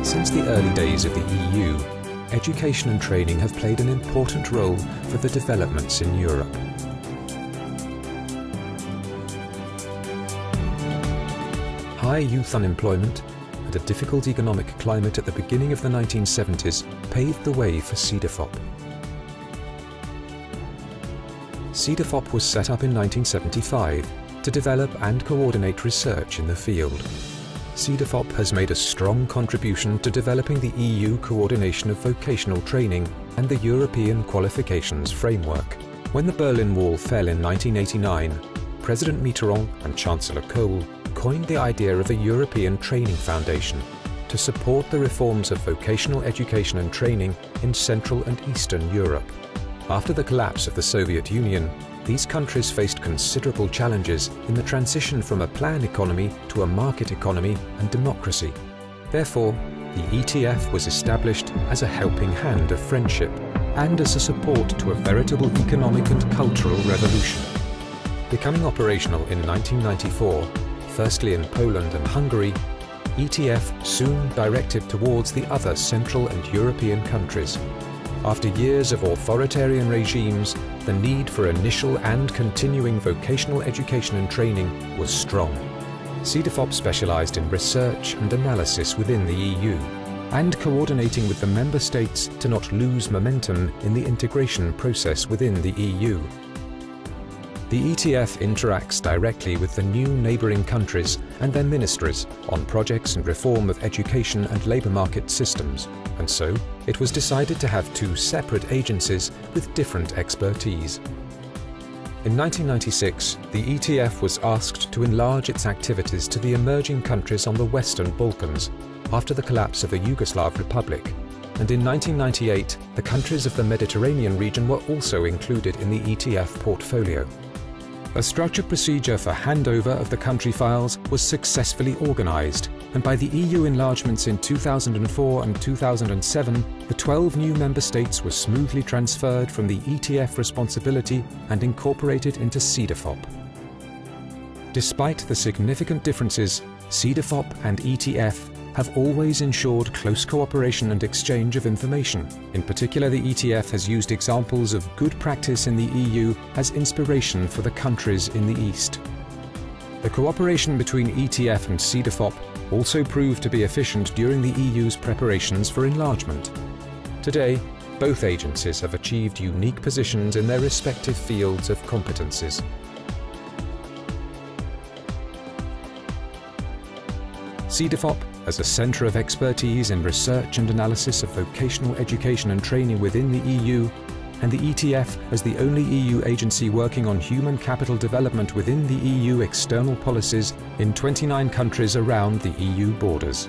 Since the early days of the EU, education and training have played an important role for the developments in Europe. High youth unemployment and a difficult economic climate at the beginning of the 1970s paved the way for CEDEFOP. CEDEFOP was set up in 1975 to develop and coordinate research in the field. CEDEFOP has made a strong contribution to developing the EU coordination of vocational training and the European qualifications framework. When the Berlin Wall fell in 1989, President Mitterrand and Chancellor Kohl coined the idea of a European Training Foundation to support the reforms of vocational education and training in Central and Eastern Europe. After the collapse of the Soviet Union, these countries faced considerable challenges in the transition from a planned economy to a market economy and democracy. Therefore, the ETF was established as a helping hand of friendship and as a support to a veritable economic and cultural revolution. Becoming operational in 1994, firstly in Poland and Hungary, ETF soon directed towards the other Central and European countries. After years of authoritarian regimes, the need for initial and continuing vocational education and training was strong. CEDEFOP specialized in research and analysis within the EU, and coordinating with the member states to not lose momentum in the integration process within the EU. The ETF interacts directly with the new neighbouring countries and their ministries on projects and reform of education and labour market systems, and so it was decided to have two separate agencies with different expertise. In 1996, the ETF was asked to enlarge its activities to the emerging countries on the Western Balkans after the collapse of the Yugoslav Republic, and in 1998 the countries of the Mediterranean region were also included in the ETF portfolio. A structured procedure for handover of the country files was successfully organised, and by the EU enlargements in 2004 and 2007, the 12 new member states were smoothly transferred from the ETF responsibility and incorporated into CEDEFOP. Despite the significant differences, CEDEFOP and ETF have always ensured close cooperation and exchange of information. In particular, the ETF has used examples of good practice in the EU as inspiration for the countries in the East. The cooperation between ETF and CEDEFOP also proved to be efficient during the EU's preparations for enlargement. Today, both agencies have achieved unique positions in their respective fields of competencies. CEDEFOP, as a centre of expertise in research and analysis of vocational education and training within the EU, and the ETF as the only EU agency working on human capital development within the EU external policies in 29 countries around the EU borders.